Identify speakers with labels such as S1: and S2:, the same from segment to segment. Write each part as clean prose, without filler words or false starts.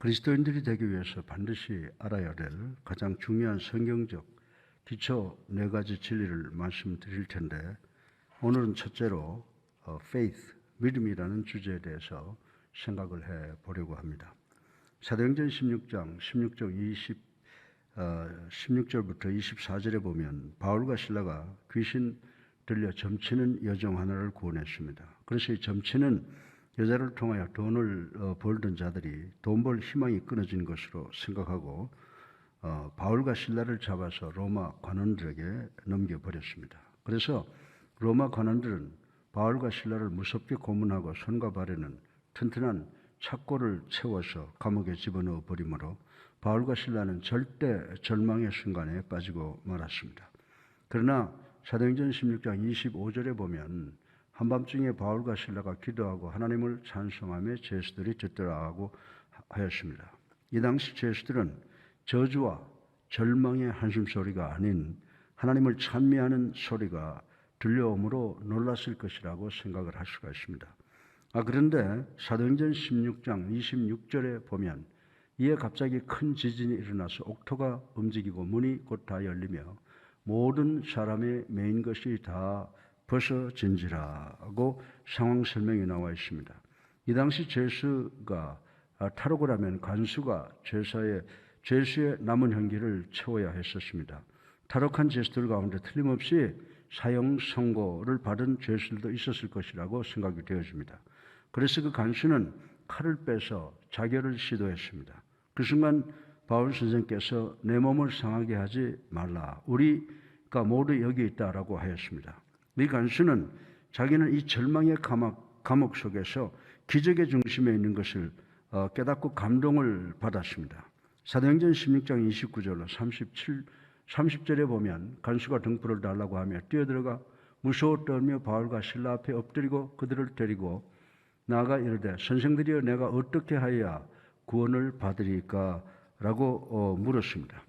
S1: 그리스도인들이 되기 위해서 반드시 알아야 될 가장 중요한 성경적 기초 네 가지 진리를 말씀드릴 텐데, 오늘은 첫째로 faith, 믿음이라는 주제에 대해서 생각을 해 보려고 합니다. 사도행전 16장 16절부터 24절에 보면 바울과 실라가 귀신 들려 점치는 여종 하나를 구원했습니다. 그래서 이 점치는 여자를 통하여 돈을 벌던 자들이 돈 벌 희망이 끊어진 것으로 생각하고 바울과 실라를 잡아서 로마 관원들에게 넘겨버렸습니다. 그래서 로마 관원들은 바울과 실라를 무섭게 고문하고 손과 발에는 튼튼한 착고를 채워서 감옥에 집어넣어 버리므로 바울과 실라는 절대 절망의 순간에 빠지고 말았습니다. 그러나 사도행전 16장 25절에 보면 한밤중에 바울과 실라가 기도하고 하나님을 찬송하며 죄수들이 듣더라고 하였습니다. 이 당시 죄수들은 저주와 절망의 한숨소리가 아닌 하나님을 찬미하는 소리가 들려오므로 놀랐을 것이라고 생각을 할 수가 있습니다. 그런데 사도행전 16장 26절에 보면 이에 갑자기 큰 지진이 일어나서 옥토가 움직이고 문이 곧 다 열리며 모든 사람의 매인 것이 다 벗어진지라고 상황 설명이 나와 있습니다. 이 당시 죄수가 탈옥을 하면 간수가 죄수의 남은 형기를 채워야 했었습니다. 탈옥한 죄수들 가운데 틀림없이 사형 선고를 받은 죄수들도 있었을 것이라고 생각이 되어집니다. 그래서 그 간수는 칼을 빼서 자결을 시도했습니다. 그 순간 바울 선생께서 내 몸을 상하게 하지 말라, 우리가 모두 여기 있다라고 하였습니다. 이 간수는 자기는 이 절망의 감옥 속에서 기적의 중심에 있는 것을 깨닫고 감동을 받았습니다. 사도행전 16장 29절로 30절에 보면 간수가 등불을 달라고 하며 뛰어들어가 무서워 떨며 바울과 실라 앞에 엎드리고 그들을 데리고 나아가 이르되 선생들이여 내가 어떻게 하여야 구원을 받으리까? 라고 물었습니다.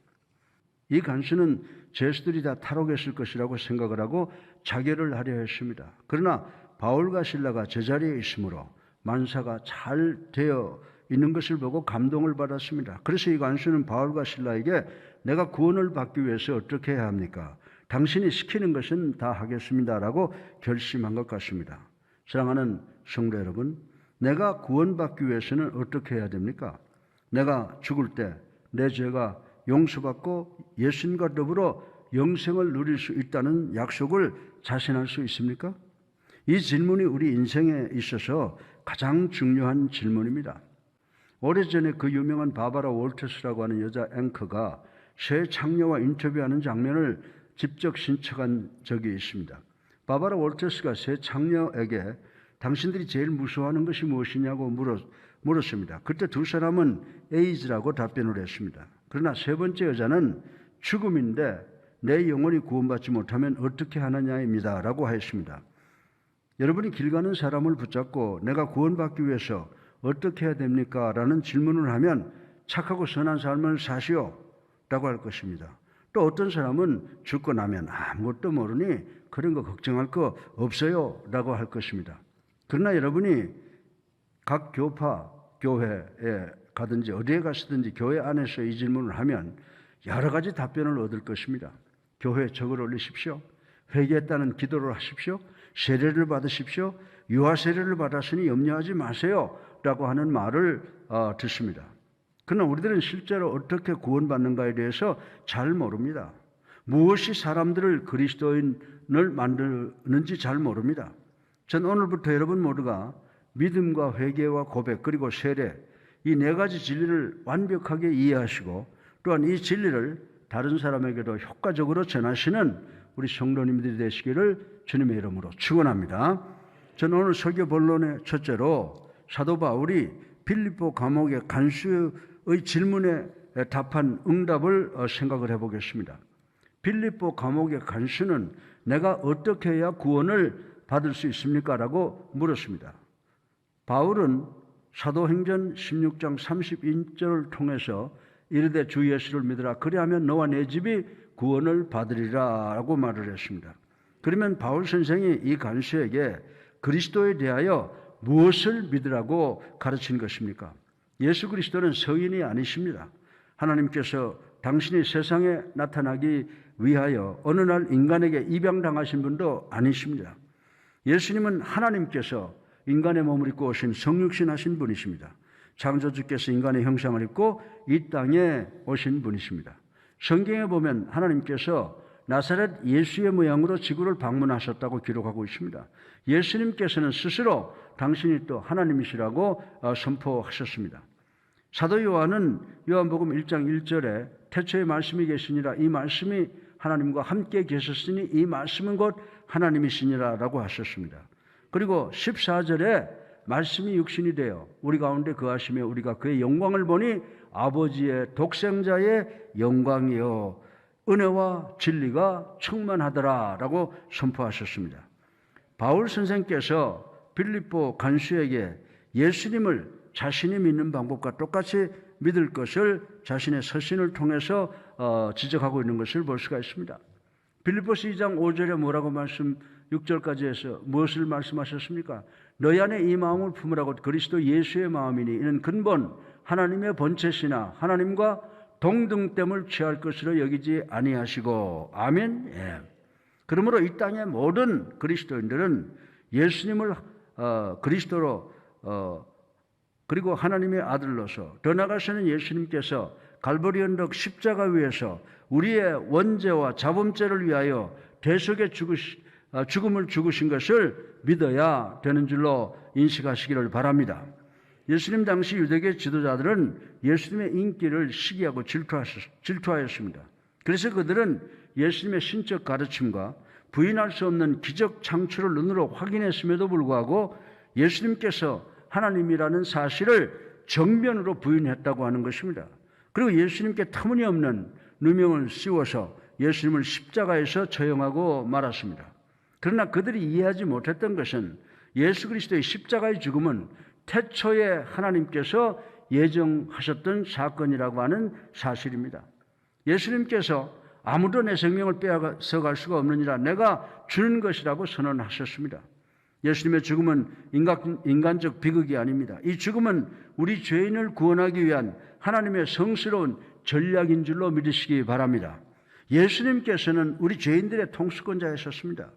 S1: 이 간수는 죄수들이 다 탈옥했을 것이라고 생각을 하고 자결을 하려 했습니다. 그러나 바울과 실라가 제자리에 있으므로 만사가 잘 되어 있는 것을 보고 감동을 받았습니다. 그래서 이 간수는 바울과 실라에게 내가 구원을 받기 위해서 어떻게 해야 합니까? 당신이 시키는 것은 다 하겠습니다라고 결심한 것 같습니다. 사랑하는 성도 여러분, 내가 구원받기 위해서는 어떻게 해야 됩니까? 내가 죽을 때 내 죄가 용서받고 예수님과 더불어 영생을 누릴 수 있다는 약속을 자신할 수 있습니까? 이 질문이 우리 인생에 있어서 가장 중요한 질문입니다. 오래전에 그 유명한 바바라 월터스라고 하는 여자 앵커가 새 창녀와 인터뷰하는 장면을 직접 신청한 적이 있습니다. 바바라 월터스가 새 창녀에게 당신들이 제일 무서워하는 것이 무엇이냐고 물었습니다. 그때 두 사람은 에이즈라고 답변을 했습니다. 그러나 세 번째 여자는 죽음인데 내 영혼이 구원받지 못하면 어떻게 하느냐입니다 라고 하였습니다. 여러분이 길 가는 사람을 붙잡고 내가 구원받기 위해서 어떻게 해야 됩니까? 라는 질문을 하면 착하고 선한 삶을 사시오 라고 할 것입니다. 또 어떤 사람은 죽고 나면 아무것도 모르니 그런 거 걱정할 거 없어요 라고 할 것입니다. 그러나 여러분이 각 교회에 가든지 어디에 가시든지 교회 안에서 이 질문을 하면 여러 가지 답변을 얻을 것입니다. 교회에 적을 올리십시오. 회개했다는 기도를 하십시오. 세례를 받으십시오. 유아 세례를 받았으니 염려하지 마세요 라고 하는 말을 듣습니다. 그러나 우리들은 실제로 어떻게 구원받는가에 대해서 잘 모릅니다. 무엇이 사람들을 그리스도인을 만드는지 잘 모릅니다. 전 오늘부터 여러분 모두가 믿음과 회개와 고백 그리고 세례, 이 네 가지 진리를 완벽하게 이해하시고 또한 이 진리를 다른 사람에게도 효과적으로 전하시는 우리 성도님들이 되시기를 주님의 이름으로 축원합니다. 저는 오늘 설교 본론의 첫째로 사도 바울이 빌립보 감옥의 간수의 질문에 답한 응답을 생각을 해보겠습니다. 빌립보 감옥의 간수는 내가 어떻게 해야 구원을 받을 수 있습니까? 라고 물었습니다. 바울은 사도행전 16장 32절을 통해서 이르되 주 예수를 믿으라 그리하면 너와 내 집이 구원을 받으리라 라고 말을 했습니다. 그러면 바울 선생이 이 간수에게 그리스도에 대하여 무엇을 믿으라고 가르친 것입니까? 예수 그리스도는 서인이 아니십니다. 하나님께서 당신이 세상에 나타나기 위하여 어느 날 인간에게 입양당하신 분도 아니십니다. 예수님은 하나님께서 인간의 몸을 입고 오신 성육신 하신 분이십니다. 창조주께서 인간의 형상을 입고 이 땅에 오신 분이십니다. 성경에 보면 하나님께서 나사렛 예수의 모양으로 지구를 방문하셨다고 기록하고 있습니다. 예수님께서는 스스로 당신이 또 하나님이시라고 선포하셨습니다. 사도 요한은 요한복음 1장 1절에 태초에 말씀이 계시니라 이 말씀이 하나님과 함께 계셨으니 이 말씀은 곧 하나님이시니라 라고 하셨습니다. 그리고 14절에 말씀이 육신이 되어 우리 가운데 거하시며 우리가 그의 영광을 보니 아버지의 독생자의 영광이요 은혜와 진리가 충만하더라 라고 선포하셨습니다. 바울 선생께서 빌립보 간수에게 예수님을 자신이 믿는 방법과 똑같이 믿을 것을 자신의 서신을 통해서 지적하고 있는 것을 볼 수가 있습니다. 빌립보서 2장 5절에 뭐라고 6절까지 해서 무엇을 말씀하셨습니까? 너희 안에 이 마음을 품으라고 그리스도 예수의 마음이니 이는 근본 하나님의 본체시나 하나님과 동등됨을 취할 것으로 여기지 아니하시고 아멘. 예. 그러므로 이 땅의 모든 그리스도인들은 예수님을 그리스도로 그리고 하나님의 아들로서 더 나아가서는 예수님께서 갈보리 언덕 십자가 위에서 우리의 원죄와 자범죄를 위하여 대속의 죽음을 죽으신 것을 믿어야 되는 줄로 인식하시기를 바랍니다. 예수님 당시 유대계 지도자들은 예수님의 인기를 시기하고 질투하였습니다. 그래서 그들은 예수님의 신적 가르침과 부인할 수 없는 기적 창출을 눈으로 확인했음에도 불구하고 예수님께서 하나님이라는 사실을 정면으로 부인했다고 하는 것입니다. 그리고 예수님께 터무니없는 누명을 씌워서 예수님을 십자가에서 처형하고 말았습니다. 그러나 그들이 이해하지 못했던 것은 예수 그리스도의 십자가의 죽음은 태초에 하나님께서 예정하셨던 사건이라고 하는 사실입니다. 예수님께서 아무도 내 생명을 빼앗아갈 수가 없느니라 내가 주는 것이라고 선언하셨습니다. 예수님의 죽음은 인간적 비극이 아닙니다. 이 죽음은 우리 죄인을 구원하기 위한 하나님의 성스러운 전략인 줄로 믿으시기 바랍니다. 예수님께서는 우리 죄인들의 통수권자이셨습니다.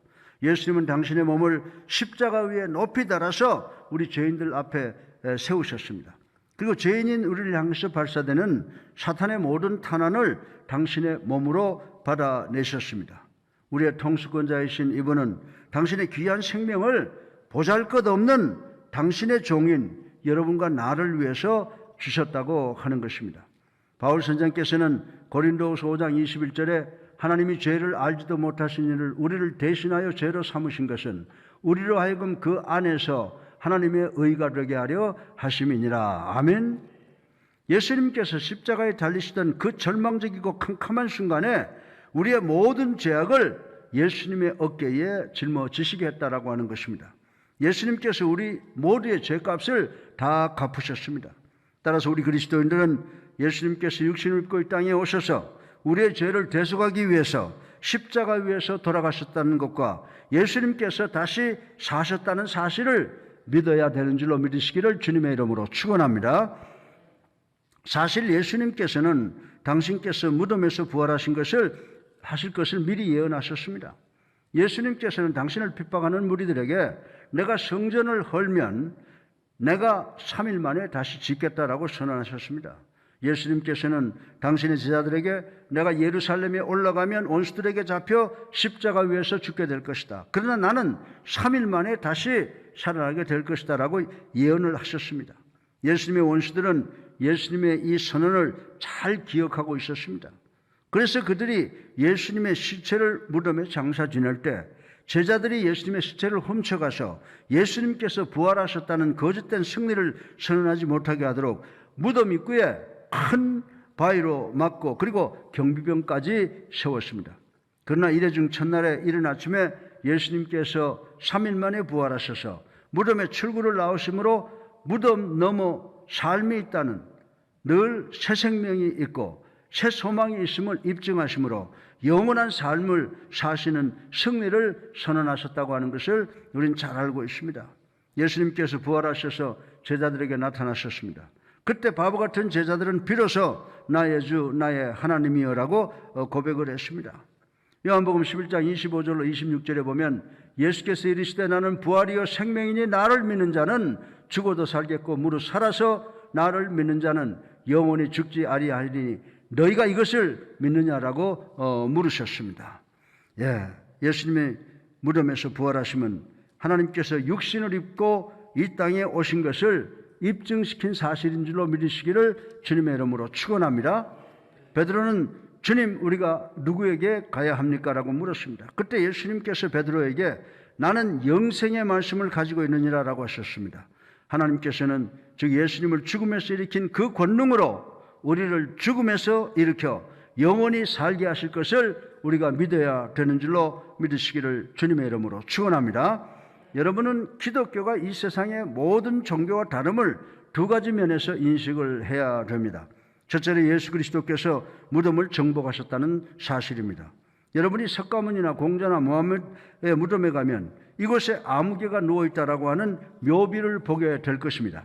S1: 예수님은 당신의 몸을 십자가 위에 높이 달아서 우리 죄인들 앞에 세우셨습니다. 그리고 죄인인 우리를 향해서 발사되는 사탄의 모든 탄환을 당신의 몸으로 받아내셨습니다. 우리의 통수권자이신 이분은 당신의 귀한 생명을 보잘것없는 당신의 종인 여러분과 나를 위해서 주셨다고 하는 것입니다. 바울 선생께서는 고린도후서 5장 21절에 하나님이 죄를 알지도 못하신 이를 우리를 대신하여 죄로 삼으신 것은 우리로 하여금 그 안에서 하나님의 의가 되게 하려 하심이니라. 아멘. 예수님께서 십자가에 달리시던 그 절망적이고 캄캄한 순간에 우리의 모든 죄악을 예수님의 어깨에 짊어지시게 했다라고 하는 것입니다. 예수님께서 우리 모두의 죄값을 다 갚으셨습니다. 따라서 우리 그리스도인들은 예수님께서 육신을 입고 이 땅에 오셔서 우리의 죄를 대속하기 위해서 십자가 위에서 돌아가셨다는 것과 예수님께서 다시 사셨다는 사실을 믿어야 되는 줄로 믿으시기를 주님의 이름으로 축원합니다. 사실 예수님께서는 당신께서 무덤에서 부활하신 것을 하실 것을 미리 예언하셨습니다. 예수님께서는 당신을 핍박하는 무리들에게 내가 성전을 헐면 내가 3일 만에 다시 짓겠다라고 선언하셨습니다. 예수님께서는 당신의 제자들에게 내가 예루살렘에 올라가면 원수들에게 잡혀 십자가 위에서 죽게 될 것이다. 그러나 나는 3일 만에 다시 살아나게 될 것이다 라고 예언을 하셨습니다. 예수님의 원수들은 예수님의 이 선언을 잘 기억하고 있었습니다. 그래서 그들이 예수님의 시체를 무덤에 장사 지낼 때 제자들이 예수님의 시체를 훔쳐가서 예수님께서 부활하셨다는 거짓된 승리를 선언하지 못하게 하도록 무덤 입구에 큰 바위로 막고 그리고 경비병까지 세웠습니다. 그러나 이래 중 첫날에 이른 아침에 예수님께서 3일 만에 부활하셔서 무덤에 출구를 나오심으로 무덤 너머 삶이 있다는 늘 새 생명이 있고 새 소망이 있음을 입증하심으로 영원한 삶을 사시는 승리를 선언하셨다고 하는 것을 우리는 잘 알고 있습니다. 예수님께서 부활하셔서 제자들에게 나타나셨습니다. 그때 바보 같은 제자들은 비로소 나의 주 나의 하나님이여라고 고백을 했습니다. 요한복음 11장 25절로 26절에 보면 예수께서 이르시되 나는 부활이요 생명이니 나를 믿는 자는 죽어도 살겠고 무릇 살아서 나를 믿는 자는 영원히 죽지 아니하리니 너희가 이것을 믿느냐라고 물으셨습니다. 예수님의 무덤에서 부활하시면 하나님께서 육신을 입고 이 땅에 오신 것을 입증시킨 사실인 줄로 믿으시기를 주님의 이름으로 축원합니다. 베드로는 주님 우리가 누구에게 가야 합니까? 라고 물었습니다. 그때 예수님께서 베드로에게 나는 영생의 말씀을 가지고 있느니라 라고 하셨습니다. 하나님께서는 즉 예수님을 죽음에서 일으킨 그 권능으로 우리를 죽음에서 일으켜 영원히 살게 하실 것을 우리가 믿어야 되는 줄로 믿으시기를 주님의 이름으로 축원합니다. 여러분은 기독교가 이 세상의 모든 종교와 다름을 두 가지 면에서 인식을 해야 됩니다. 첫째로 예수 그리스도께서 무덤을 정복하셨다는 사실입니다. 여러분이 석가모니나 공자나 모함메드의 무덤에 가면 이곳에 아무개가 누워있다라고 하는 묘비를 보게 될 것입니다.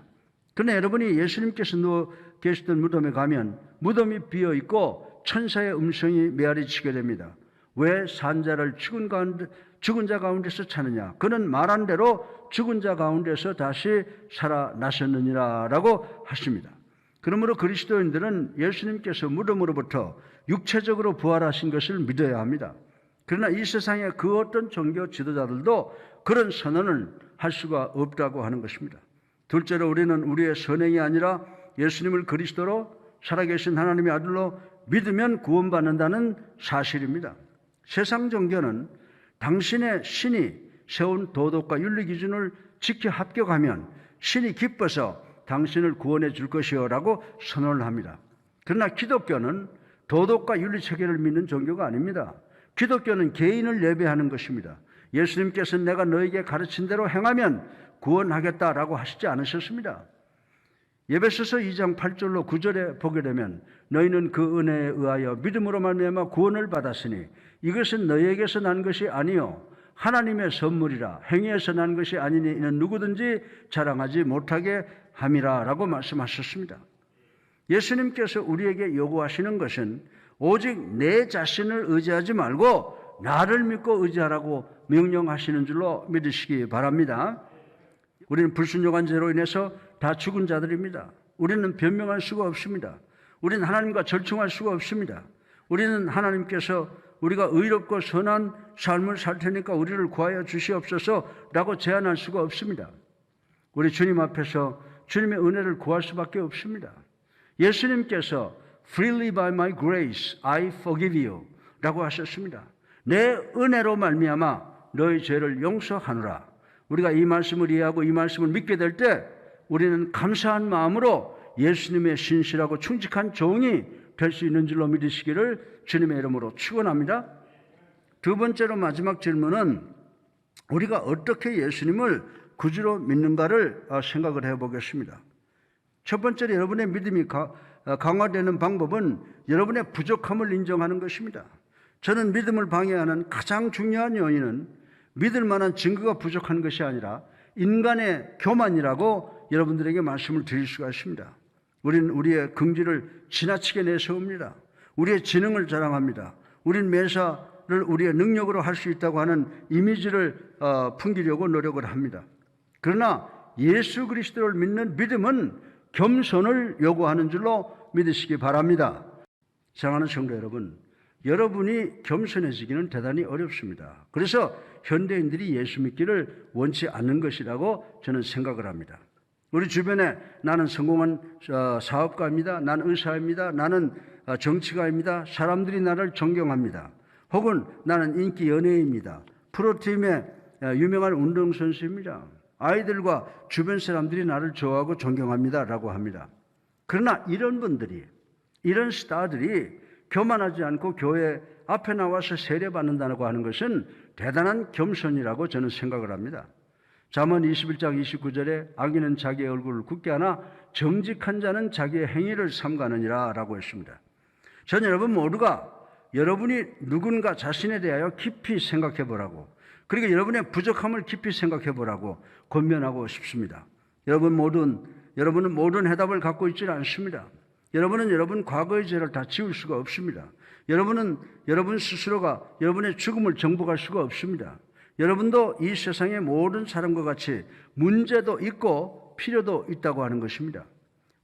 S1: 그러나 여러분이 예수님께서 누워 계시던 무덤에 가면 무덤이 비어있고 천사의 음성이 메아리치게 됩니다. 왜 산자를 죽은 자 가운데서 찾느냐? 그는 말한 대로 죽은 자 가운데서 다시 살아나셨느니라 라고 하십니다. 그러므로 그리스도인들은 예수님께서 무덤으로부터 육체적으로 부활하신 것을 믿어야 합니다. 그러나 이 세상의 그 어떤 종교 지도자들도 그런 선언을 할 수가 없다고 하는 것입니다. 둘째로 우리는 우리의 선행이 아니라 예수님을 그리스도로 살아계신 하나님의 아들로 믿으면 구원받는다는 사실입니다. 세상 종교는 당신의 신이 세운 도덕과 윤리 기준을 지켜 합격하면 신이 기뻐서 당신을 구원해 줄 것이요 라고 선언을 합니다. 그러나 기독교는 도덕과 윤리 체계를 믿는 종교가 아닙니다. 기독교는 개인을 예배하는 것입니다. 예수님께서는 내가 너에게 가르친 대로 행하면 구원하겠다라고 하시지 않으셨습니다. 에베소서 2장 8절로 9절에 보게 되면 너희는 그 은혜에 의하여 믿음으로 말미암아 구원을 받았으니 이것은 너희에게서 난 것이 아니요 하나님의 선물이라 행위에서 난 것이 아니니 이는 누구든지 자랑하지 못하게 함이라 라고 말씀하셨습니다. 예수님께서 우리에게 요구하시는 것은 오직 내 자신을 의지하지 말고 나를 믿고 의지하라고 명령하시는 줄로 믿으시기 바랍니다. 우리는 불순종한 죄로 인해서 다 죽은 자들입니다. 우리는 변명할 수가 없습니다. 우리는 하나님과 절충할 수가 없습니다. 우리는 하나님께서 우리가 의롭고 선한 삶을 살 테니까 우리를 구하여 주시옵소서라고 제안할 수가 없습니다. 우리 주님 앞에서 주님의 은혜를 구할 수밖에 없습니다. 예수님께서 Freely by my grace I forgive you 라고 하셨습니다. 내 은혜로 말미암아 너희 죄를 용서하노라. 우리가 이 말씀을 이해하고 이 말씀을 믿게 될 때 우리는 감사한 마음으로 예수님의 신실하고 충직한 종이 될 수 있는 줄로 믿으시기를 주님의 이름으로 축원합니다. 두 번째로 마지막 질문은 우리가 어떻게 예수님을 구주로 믿는가를 생각을 해보겠습니다. 첫 번째로 여러분의 믿음이 강화되는 방법은 여러분의 부족함을 인정하는 것입니다. 저는 믿음을 방해하는 가장 중요한 요인은 믿을 만한 증거가 부족한 것이 아니라 인간의 교만이라고 여러분들에게 말씀을 드릴 수가 있습니다. 우리는 우리의 긍지를 지나치게 내세웁니다. 우리의 지능을 자랑합니다. 우리는 매사를 우리의 능력으로 할 수 있다고 하는 이미지를 풍기려고 노력을 합니다. 그러나 예수 그리스도를 믿는 믿음은 겸손을 요구하는 줄로 믿으시기 바랍니다. 사랑하는 성도 여러분, 여러분이 겸손해지기는 대단히 어렵습니다. 그래서 현대인들이 예수 믿기를 원치 않는 것이라고 저는 생각을 합니다. 우리 주변에 나는 성공한 사업가입니다. 나는 의사입니다. 나는 정치가입니다. 사람들이 나를 존경합니다. 혹은 나는 인기 연예인입니다. 프로팀의 유명한 운동선수입니다. 아이들과 주변 사람들이 나를 좋아하고 존경합니다 라고 합니다. 그러나 이런 분들이, 이런 스타들이 교만하지 않고 교회 앞에 나와서 세례받는다고 하는 것은 대단한 겸손이라고 저는 생각을 합니다. 잠언 21장 29절에 악인은 자기의 얼굴을 굳게 하나 정직한 자는 자기의 행위를 삼가느니라 라고 했습니다. 저는 여러분 모두가 여러분이 누군가 자신에 대하여 깊이 생각해 보라고, 그리고 여러분의 부족함을 깊이 생각해 보라고 권면하고 싶습니다. 여러분 모두는 여러분은 모든 해답을 갖고 있지는 않습니다. 여러분은 여러분 과거의 죄를 다 지울 수가 없습니다. 여러분은 여러분 스스로가 여러분의 죽음을 정복할 수가 없습니다. 여러분도 이 세상의 모든 사람과 같이 문제도 있고 필요도 있다고 하는 것입니다.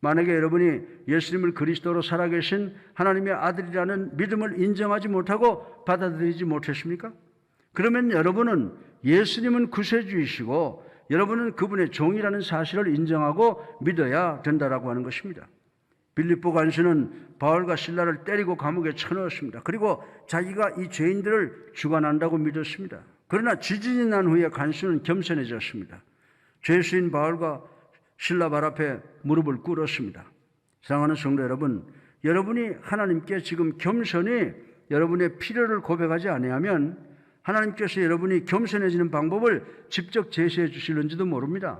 S1: 만약에 여러분이 예수님을 그리스도로 살아계신 하나님의 아들이라는 믿음을 인정하지 못하고 받아들이지 못했습니까? 그러면 여러분은 예수님은 구세주이시고 여러분은 그분의 종이라는 사실을 인정하고 믿어야 된다라고 하는 것입니다. 빌립보 간수는 바울과 실라를 때리고 감옥에 쳐넣었습니다. 그리고 자기가 이 죄인들을 주관한다고 믿었습니다. 그러나 지진이 난 후에 간수는 겸손해졌습니다. 죄수인 바울과 실라 발 앞에 무릎을 꿇었습니다. 사랑하는 성도 여러분, 여러분이 하나님께 지금 겸손히 여러분의 필요를 고백하지 아니하면 하나님께서 여러분이 겸손해지는 방법을 직접 제시해 주실는지도 모릅니다.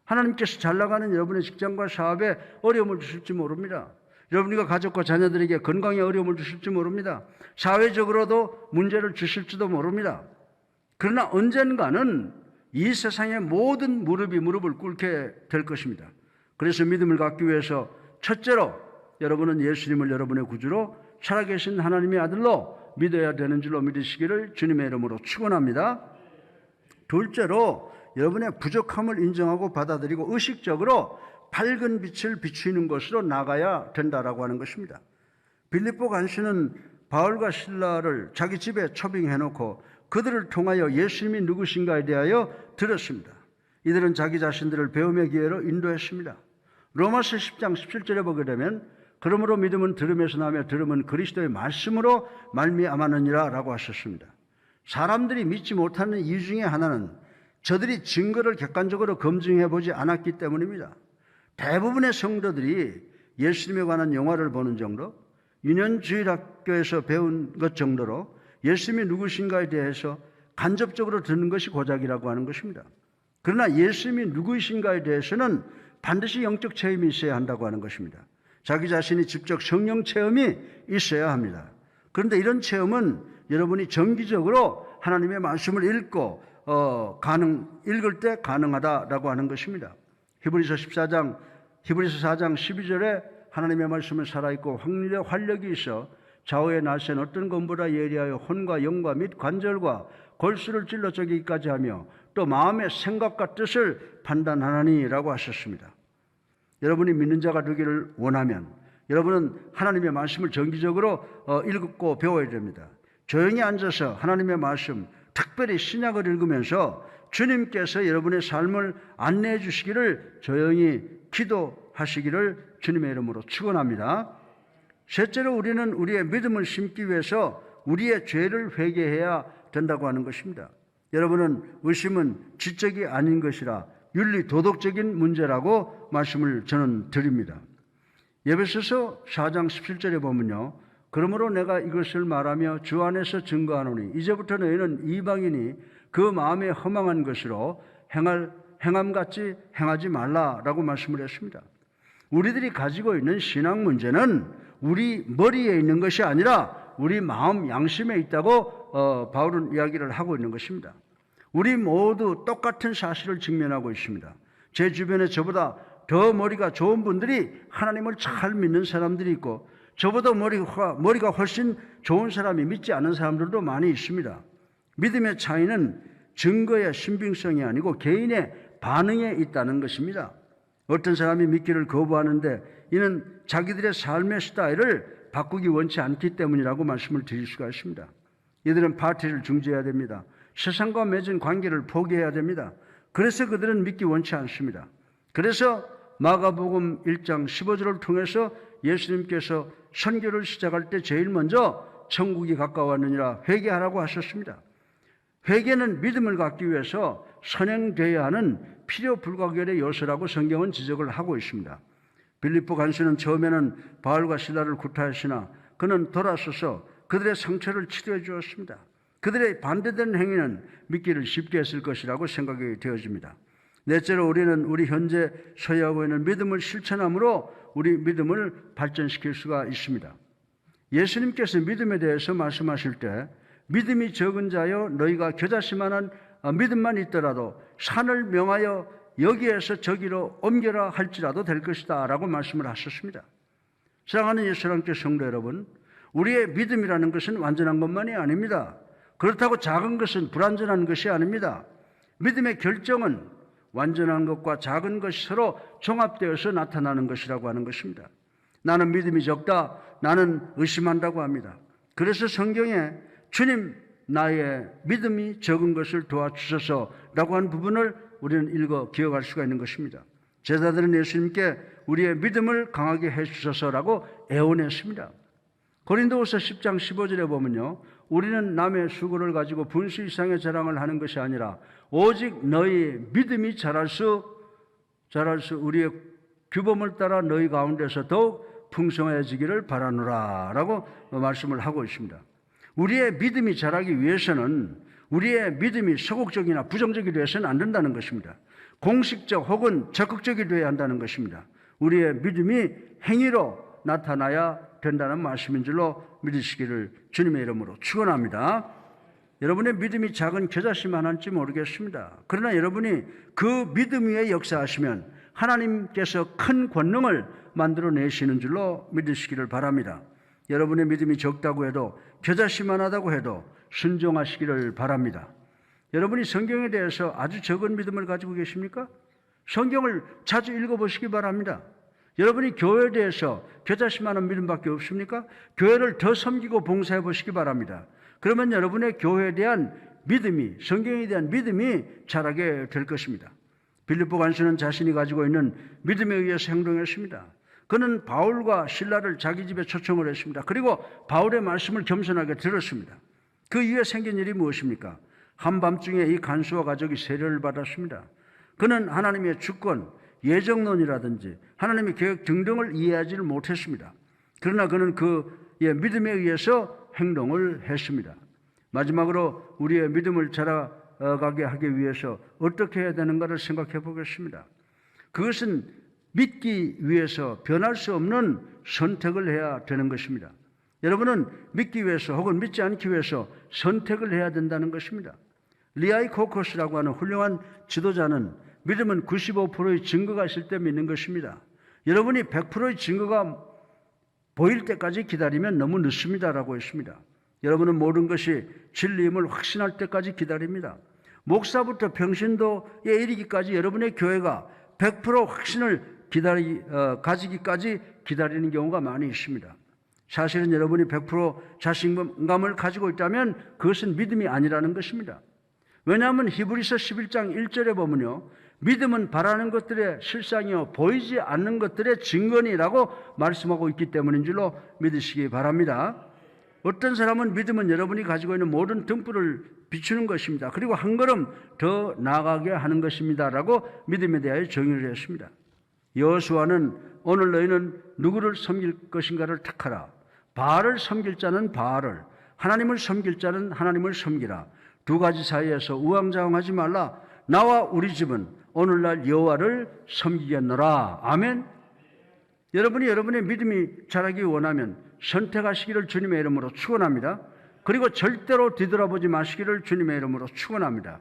S1: 하나님께서 잘 나가는 여러분의 직장과 사업에 어려움을 주실지 모릅니다. 여러분과 가족과 자녀들에게 건강에 어려움을 주실지 모릅니다. 사회적으로도 문제를 주실지도 모릅니다. 그러나 언젠가는 이 세상의 모든 무릎이 무릎을 꿇게 될 것입니다. 그래서 믿음을 갖기 위해서 첫째로 여러분은 예수님을 여러분의 구주로 살아계신 하나님의 아들로 믿어야 되는 줄로 믿으시기를 주님의 이름으로 축원합니다. 둘째로 여러분의 부족함을 인정하고 받아들이고 의식적으로 밝은 빛을 비추는 것으로 나가야 된다라고 하는 것입니다. 빌립보 간수는 바울과 실라를 자기 집에 초빙해놓고 그들을 통하여 예수님이 누구신가에 대하여 들었습니다. 이들은 자기 자신들을 배움의 기회로 인도했습니다. 로마서 10장 17절에 보게 되면 그러므로 믿음은 들음에서 나며 들음은 그리스도의 말씀으로 말미암았느니라 라고 하셨습니다. 사람들이 믿지 못하는 이유 중에 하나는 저들이 증거를 객관적으로 검증해 보지 않았기 때문입니다. 대부분의 성도들이 예수님에 관한 영화를 보는 정도, 유년주일학교에서 배운 것 정도로 예수님이 누구신가에 대해서 간접적으로 듣는 것이 고작이라고 하는 것입니다. 그러나 예수님이 누구이신가에 대해서는 반드시 영적 체험이 있어야 한다고 하는 것입니다. 자기 자신이 직접 성령 체험이 있어야 합니다. 그런데 이런 체험은 여러분이 정기적으로 하나님의 말씀을 읽고 읽을 때 가능하다라고 하는 것입니다. 히브리서 4장 12절에 하나님의 말씀은 살아있고 확률의 활력이 있어 좌우의 날쌘 어떤 검보다 예리하여 혼과 영과 및 관절과 골수를 찔러 쪼개기까지 하며 또 마음의 생각과 뜻을 판단하나니라고 하셨습니다. 여러분이 믿는 자가 되기를 원하면 여러분은 하나님의 말씀을 정기적으로 읽고 배워야 됩니다. 조용히 앉아서 하나님의 말씀, 특별히 신약을 읽으면서 주님께서 여러분의 삶을 안내해 주시기를 조용히 기도하시기를 주님의 이름으로 축원합니다. 셋째로 우리는 우리의 믿음을 심기 위해서 우리의 죄를 회개해야 된다고 하는 것입니다. 여러분은 의심은 지적이 아닌 것이라 윤리 도덕적인 문제라고 말씀을 저는 드립니다. 에베소서 4장 17절에 보면요, 그러므로 내가 이것을 말하며 주 안에서 증거하노니 이제부터 너희는 이방인이 그 마음에 허망한 것으로 행함같이 행하지 말라라고 말씀을 했습니다. 우리들이 가지고 있는 신앙 문제는 우리 머리에 있는 것이 아니라 우리 마음 양심에 있다고 바울은 이야기를 하고 있는 것입니다. 우리 모두 똑같은 사실을 직면하고 있습니다. 제 주변에 저보다 더 머리가 좋은 분들이 하나님을 잘 믿는 사람들이 있고 저보다 머리가 훨씬 좋은 사람이 믿지 않는 사람들도 많이 있습니다. 믿음의 차이는 증거의 신빙성이 아니고 개인의 반응에 있다는 것입니다. 어떤 사람이 믿기를 거부하는데 이는 자기들의 삶의 스타일을 바꾸기 원치 않기 때문이라고 말씀을 드릴 수가 있습니다. 이들은 파티를 중지해야 됩니다. 세상과 맺은 관계를 포기해야 됩니다. 그래서 그들은 믿기 원치 않습니다. 그래서 마가복음 1장 15절을 통해서 예수님께서 선교를 시작할 때 제일 먼저 천국이 가까웠느니라 회개하라고 하셨습니다. 회개는 믿음을 갖기 위해서 선행되어야 하는 필요 불가결의 요소라고 성경은 지적을 하고 있습니다. 빌립보 간수는 처음에는 바울과 실라를 구타했으나 그는 돌아서서 그들의 상처를 치료해 주었습니다. 그들의 반대되는 행위는 믿기를 쉽게 했을 것이라고 생각이 되어집니다. 넷째로 우리는 우리 현재 소유하고 있는 믿음을 실천함으로 우리 믿음을 발전시킬 수가 있습니다. 예수님께서 믿음에 대해서 말씀하실 때 믿음이 적은 자여 너희가 겨자씨만한 믿음만 있더라도 산을 명하여 여기에서 저기로 옮겨라 할지라도 될 것이다 라고 말씀을 하셨습니다. 사랑하는 예수님께 성도 여러분, 우리의 믿음이라는 것은 완전한 것만이 아닙니다. 그렇다고 작은 것은 불완전한 것이 아닙니다. 믿음의 결정은 완전한 것과 작은 것이 서로 종합되어서 나타나는 것이라고 하는 것입니다. 나는 믿음이 적다, 나는 의심한다고 합니다. 그래서 성경에 주님 나의 믿음이 적은 것을 도와주소서라고 하는 부분을 우리는 읽어 기억할 수가 있는 것입니다. 제자들은 예수님께 우리의 믿음을 강하게 해주소서라고 애원했습니다. 고린도후서 10장 15절에 보면요, 우리는 남의 수고를 가지고 분수 이상의 자랑을 하는 것이 아니라 오직 너희 믿음이 자랄 수 우리의 규범을 따라 너희 가운데서 더욱 풍성해지기를 바라노라 라고 말씀을 하고 있습니다. 우리의 믿음이 자라기 위해서는 우리의 믿음이 소극적이나 부정적이 되어서는 안 된다는 것입니다. 공식적 혹은 적극적이 되어야 한다는 것입니다. 우리의 믿음이 행위로 나타나야 된다는 말씀인 줄로 믿으시기를 주님의 이름으로 축원합니다. 여러분의 믿음이 작은 겨자씨만 할지 모르겠습니다. 그러나 여러분이 그 믿음 위에 역사하시면 하나님께서 큰 권능을 만들어내시는 줄로 믿으시기를 바랍니다. 여러분의 믿음이 적다고 해도 겨자씨만 하다고 해도 순종하시기를 바랍니다. 여러분이 성경에 대해서 아주 적은 믿음을 가지고 계십니까? 성경을 자주 읽어보시기 바랍니다. 여러분이 교회에 대해서 겨자씨만한 믿음밖에 없습니까? 교회를 더 섬기고 봉사해 보시기 바랍니다. 그러면 여러분의 교회에 대한 믿음이, 성경에 대한 믿음이 자라게 될 것입니다. 빌립보 간수는 자신이 가지고 있는 믿음에 의해서 행동했습니다. 그는 바울과 실라를 자기 집에 초청을 했습니다. 그리고 바울의 말씀을 겸손하게 들었습니다. 그 이후에 생긴 일이 무엇입니까? 한밤중에 이 간수와 가족이 세례를 받았습니다. 그는 하나님의 주권, 예정론이라든지 하나님의 계획 등등을 이해하지를 못했습니다. 그러나 그는 그의 믿음에 의해서 행동을 했습니다. 마지막으로 우리의 믿음을 자라가게 하기 위해서 어떻게 해야 되는가를 생각해 보겠습니다. 그것은 믿기 위해서 변할 수 없는 선택을 해야 되는 것입니다. 여러분은 믿기 위해서 혹은 믿지 않기 위해서 선택을 해야 된다는 것입니다. 리아이 코커스라고 하는 훌륭한 지도자는 믿음은 95%의 증거가 있을 때 믿는 것입니다. 여러분이 100%의 증거가 보일 때까지 기다리면 너무 늦습니다라고 했습니다. 여러분은 모든 것이 진리임을 확신할 때까지 기다립니다. 목사부터 평신도에 이르기까지 여러분의 교회가 100% 확신을 가지기까지 기다리는 경우가 많이 있습니다. 사실은 여러분이 100% 자신감을 가지고 있다면 그것은 믿음이 아니라는 것입니다. 왜냐하면 히브리서 11장 1절에 보면요, 믿음은 바라는 것들의 실상이요 보이지 않는 것들의 증거니라고 말씀하고 있기 때문인 줄로 믿으시기 바랍니다. 어떤 사람은 믿음은 여러분이 가지고 있는 모든 등불을 비추는 것입니다. 그리고 한 걸음 더 나아가게 하는 것입니다 라고 믿음에 대하여 정의를 했습니다. 여호수아는 오늘 너희는 누구를 섬길 것인가를 택하라. 바알을 섬길 자는 바알을, 하나님을 섬길 자는 하나님을 섬기라. 두 가지 사이에서 우왕좌왕하지 말라. 나와 우리 집은 오늘날 여호와를 섬기겠노라. 아멘. 여러분이 여러분의 믿음이 자라기 원하면 선택하시기를 주님의 이름으로 축원합니다. 그리고 절대로 뒤돌아보지 마시기를 주님의 이름으로 축원합니다.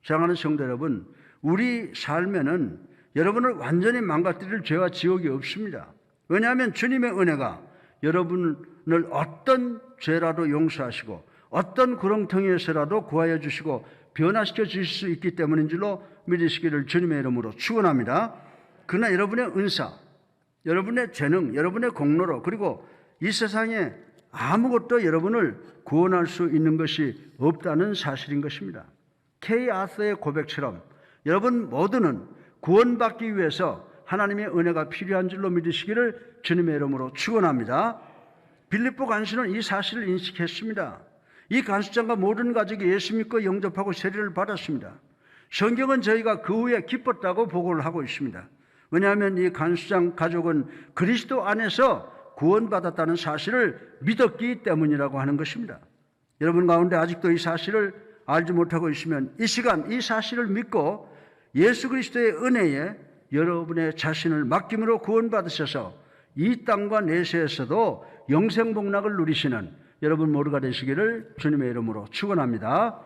S1: 사랑하는 성도 여러분, 우리 삶에는 여러분을 완전히 망가뜨릴 죄와 지옥이 없습니다. 왜냐하면 주님의 은혜가 여러분을 어떤 죄라도 용서하시고 어떤 구렁텅이에서라도 구하여 주시고 변화시켜 주실 수 있기 때문인 줄로 믿으시기를 주님의 이름으로 축원합니다. 그러나 여러분의 은사, 여러분의 재능, 여러분의 공로로, 그리고 이 세상에 아무것도 여러분을 구원할 수 있는 것이 없다는 사실인 것입니다. K. 아서의 고백처럼 여러분 모두는 구원받기 위해서 하나님의 은혜가 필요한 줄로 믿으시기를 주님의 이름으로 축원합니다. 빌립보 간수는 이 사실을 인식했습니다. 이 간수장과 모든 가족이 예수 믿고 영접하고 세례를 받았습니다. 성경은 저희가 그 후에 기뻤다고 보고를 하고 있습니다. 왜냐하면 이 간수장 가족은 그리스도 안에서 구원받았다는 사실을 믿었기 때문이라고 하는 것입니다. 여러분 가운데 아직도 이 사실을 알지 못하고 있으면 이 시간 이 사실을 믿고 예수 그리스도의 은혜에 여러분의 자신을 맡김으로 구원받으셔서 이 땅과 내세에서도 영생복락을 누리시는 여러분 모두가 되시기를 주님의 이름으로 축원합니다.